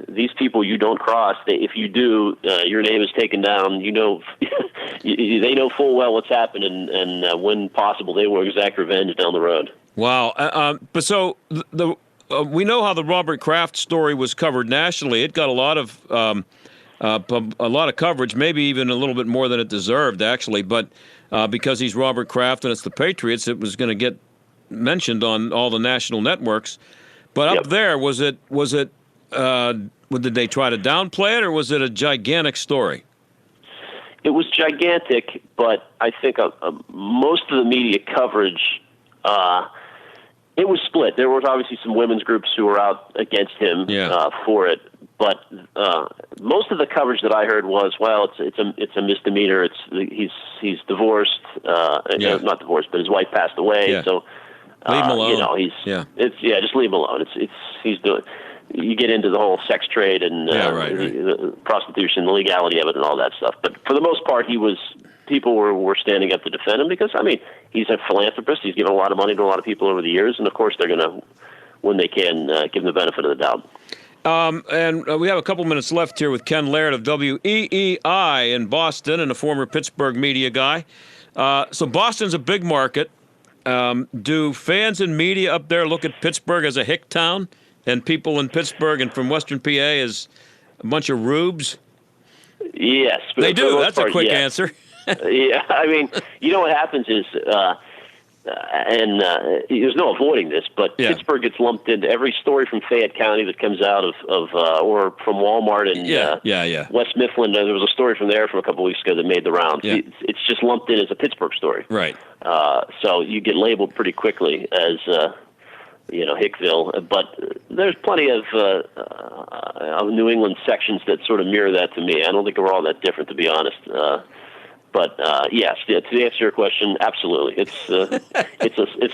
these people you don't cross. If you do, your name is taken down. They know full well what's happened, and when possible, they will exact revenge down the road. Wow. But so we know how the Robert Kraft story was covered nationally. It got a lot of coverage, maybe even a little bit more than it deserved, actually. But because he's Robert Kraft and it's the Patriots, it was going to get mentioned on all the national networks. But up there, did they try to downplay it, or was it a gigantic story? It was gigantic, but I think most of the media coverage, it was split. There was obviously some women's groups who were out against him for it, but most of the coverage that I heard was, well, it's a misdemeanor. He's divorced, not divorced, but his wife passed away, so. Leave him alone. Just leave him alone. He's doing. You get into the whole sex trade and the prostitution, the legality of it, and all that stuff. But for the most part, he was people were standing up to defend him because, I mean, he's a philanthropist. He's given a lot of money to a lot of people over the years, and of course they're going to, when they can, give him the benefit of the doubt. And we have a couple minutes left here with Ken Laird of WEEI in Boston and a former Pittsburgh media guy. So Boston's a big market. Do fans and media up there look at Pittsburgh as a hick town and people in Pittsburgh and from Western PA as a bunch of rubes? Yes. They do. That's a quick answer. Yeah. I mean, you know what happens is, there's no avoiding this, but Pittsburgh gets lumped into every story from Fayette County that comes out or from Walmart and West Mifflin. There was a story from there from a couple of weeks ago that made the rounds. Yeah. It's just lumped in as a Pittsburgh story. Right. So you get labeled pretty quickly as, Hickville. But there's plenty of New England sections that sort of mirror that to me. I don't think we're all that different, to be honest. But yes, to answer your question, absolutely. It's a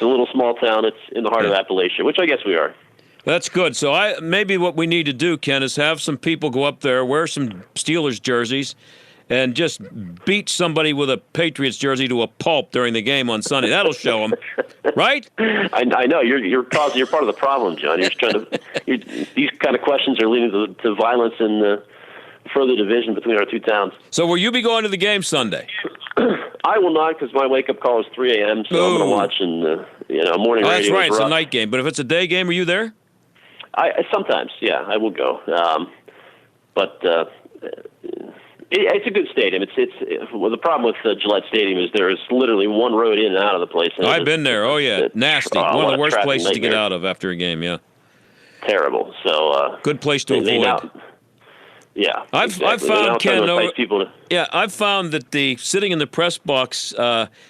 little small town. It's in the heart of Appalachia, which I guess we are. That's good. So maybe what we need to do, Ken, is have some people go up there, wear some Steelers jerseys, and just beat somebody with a Patriots jersey to a pulp during the game on Sunday. That'll show them, right? I know you're part of the problem, John. You're trying to. These kind of questions are leading to violence and further division between our two towns. So will you be going to the game Sunday? I will not, because my wake-up call is 3 a.m., so I'm going to watch morning radio. That's right. It's a night game. But if it's a day game, are you there? Sometimes, yeah, I will go. It's a good stadium. The problem with Gillette Stadium is there is literally one road in and out of the place. I've been there. Oh, yeah. Nasty. One of the worst places to get out of after a game, yeah. Terrible. So good place to avoid. Yeah, I've found, Ken, I've found that the sitting in the press box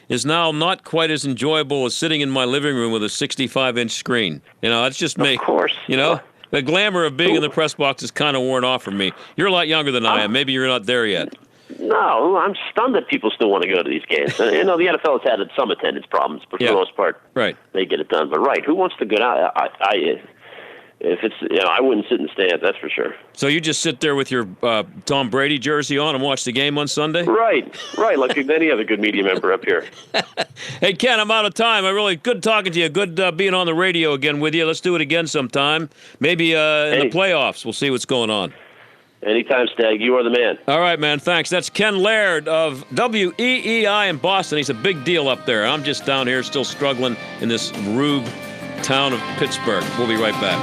is now not quite as enjoyable as sitting in my living room with a 65-inch screen. That's just me. Of course. The glamour of being in the press box is kind of worn off for me. You're a lot younger than I am. Maybe you're not there yet. No, I'm stunned that people still want to go to these games. The NFL has had some attendance problems, but for the most part, they get it done. But who wants to go out? If it's, I wouldn't sit in the stands, that's for sure. So you just sit there with your Tom Brady jersey on and watch the game on Sunday? Right, like any other good media member up here. Hey, Ken, I'm out of time. Good talking to you. Good being on the radio again with you. Let's do it again sometime. Maybe in the playoffs. We'll see what's going on. Anytime, Stag. You are the man. All right, man. Thanks. That's Ken Laird of WEEI in Boston. He's a big deal up there. I'm just down here still struggling in this rube town of Pittsburgh. We'll be right back.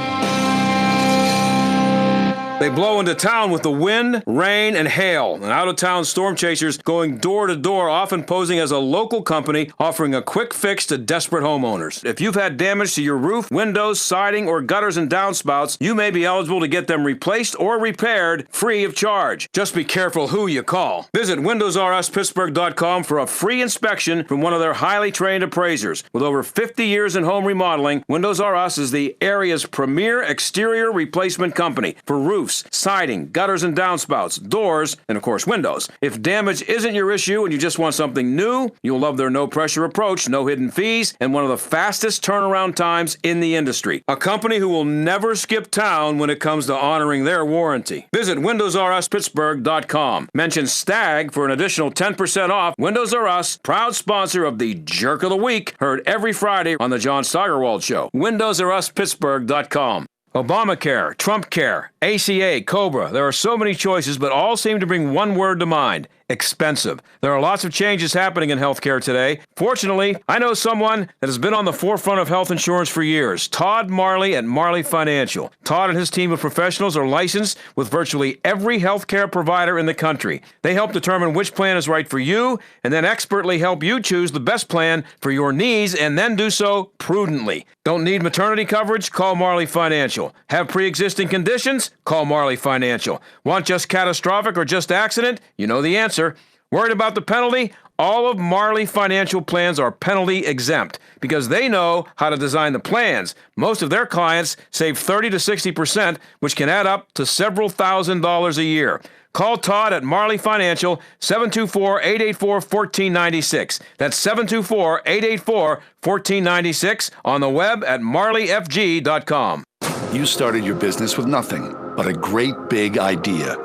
They blow into town with the wind, rain, and hail. And out-of-town storm chasers going door to door, often posing as a local company offering a quick fix to desperate homeowners. If you've had damage to your roof, windows, siding, or gutters and downspouts, you may be eligible to get them replaced or repaired free of charge. Just be careful who you call. Visit WindowsRUsPittsburgh.com for a free inspection from one of their highly trained appraisers. With over 50 years in home remodeling, Windows R Us is the area's premier exterior replacement company for roofs, siding, gutters and downspouts, doors, and of course windows. If damage isn't your issue and you just want something new, you'll love their no-pressure approach, no hidden fees, and one of the fastest turnaround times in the industry. A company who will never skip town when it comes to honoring their warranty. Visit WindowsRUsPittsburgh.com. Mention STAG for an additional 10% off. Windows R Us, proud sponsor of the Jerk of the Week, heard every Friday on the John Steigerwald Show. WindowsRUsPittsburgh.com. Obamacare, Trump Care, ACA, COBRA. There are so many choices, but all seem to bring one word to mind: expensive. There are lots of changes happening in healthcare today. Fortunately, I know someone that has been on the forefront of health insurance for years, Todd Marley at Marley Financial. Todd and his team of professionals are licensed with virtually every healthcare provider in the country. They help determine which plan is right for you and then expertly help you choose the best plan for your needs and then do so prudently. Don't need maternity coverage? Call Marley Financial. Have pre-existing conditions? Call Marley Financial. Want just catastrophic or just accident? You know the answer. Worried about the penalty? All of Marley Financial plans are penalty exempt because they know how to design the plans. Most of their clients save 30 to 60%, which can add up to several $1,000s a year. Call Todd at Marley Financial, 724-884-1496. That's 724-884-1496 on the web at marleyfg.com. You started your business with nothing but a great big idea.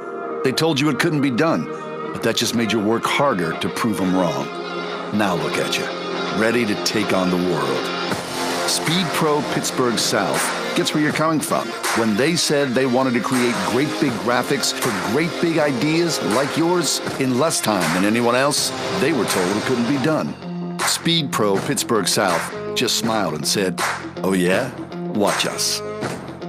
They told you it couldn't be done. but that just made you work harder to prove them wrong. Now look at you, ready to take on the world. Speed Pro Pittsburgh South gets where you're coming from. When they said they wanted to create great big graphics for great big ideas like yours in less time than anyone else, they were told it couldn't be done. Speed Pro Pittsburgh South just smiled and said, "Oh yeah? Watch us."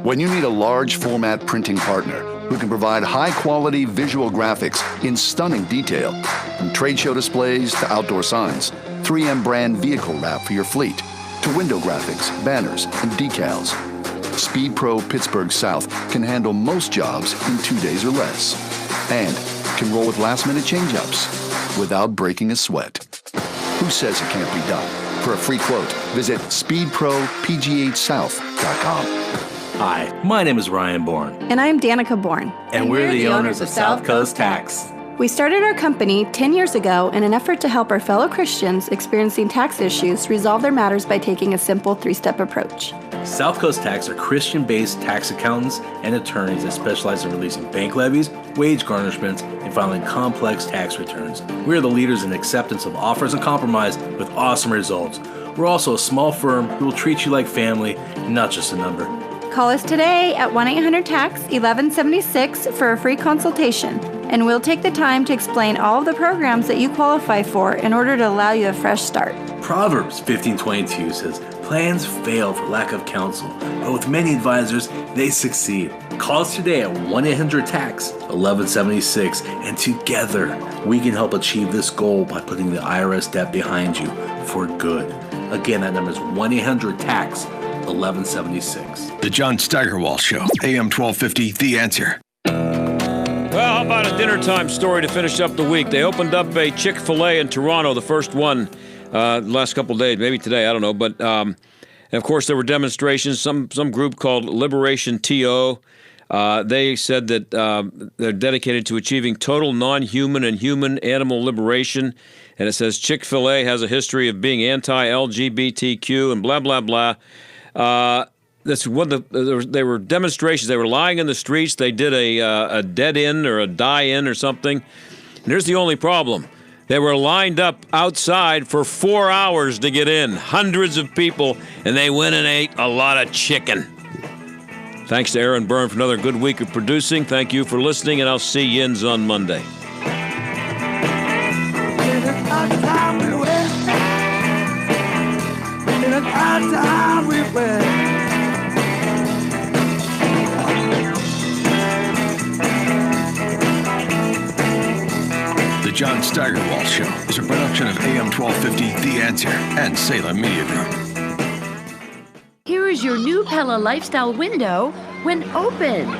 When you need a large format printing partner who can provide high quality visual graphics in stunning detail, from trade show displays to outdoor signs, 3M brand vehicle wrap for your fleet, to window graphics, banners, and decals, Speed Pro Pittsburgh South can handle most jobs in 2 days or less, and can roll with last minute change-ups without breaking a sweat. Who says it can't be done? For a free quote, visit speedpropghsouth.com. Hi, my name is Ryan Bourne. And I'm Danica Bourne. And we're the owners of South Coast Tax. We started our company 10 years ago in an effort to help our fellow Christians experiencing tax issues resolve their matters by taking a simple 3-step approach. South Coast Tax are Christian-based tax accountants and attorneys that specialize in releasing bank levies, wage garnishments, and filing complex tax returns. We are the leaders in acceptance of offers and compromise with awesome results. We're also a small firm who will treat you like family, not just a number. Call us today at 1-800-TAX-1176 for a free consultation, and we'll take the time to explain all of the programs that you qualify for in order to allow you a fresh start. Proverbs 15:22 says, "Plans fail for lack of counsel, but with many advisors, they succeed." Call us today at 1-800-TAX-1176, and together we can help achieve this goal by putting the IRS debt behind you for good. Again, that number is 1-800-TAX-1176. The John Steigerwald Show, AM 1250, The Answer. Well, how about a dinner time story to finish up the week? They opened up a Chick-fil-A in Toronto, the first one last couple of days, maybe today, I don't know. But, and of course, there were demonstrations. Some group called Liberation TO. They said that they're dedicated to achieving total non-human and human animal liberation. And it says Chick-fil-A has a history of being anti-LGBTQ and blah, blah, blah. That's what they were demonstrations. They were lying in the streets. They did a dead end or a die-in or something. And here's the only problem. They were lined up outside for 4 hours to get in. Hundreds of people, and they went and ate a lot of chicken. Thanks to Aaron Byrne for another good week of producing. Thank you for listening, and I'll see yins on Monday. The John Steigerwald Show is a production of AM 1250, The Answer, and Salem Media Group. Here is your new Pella Lifestyle window when open.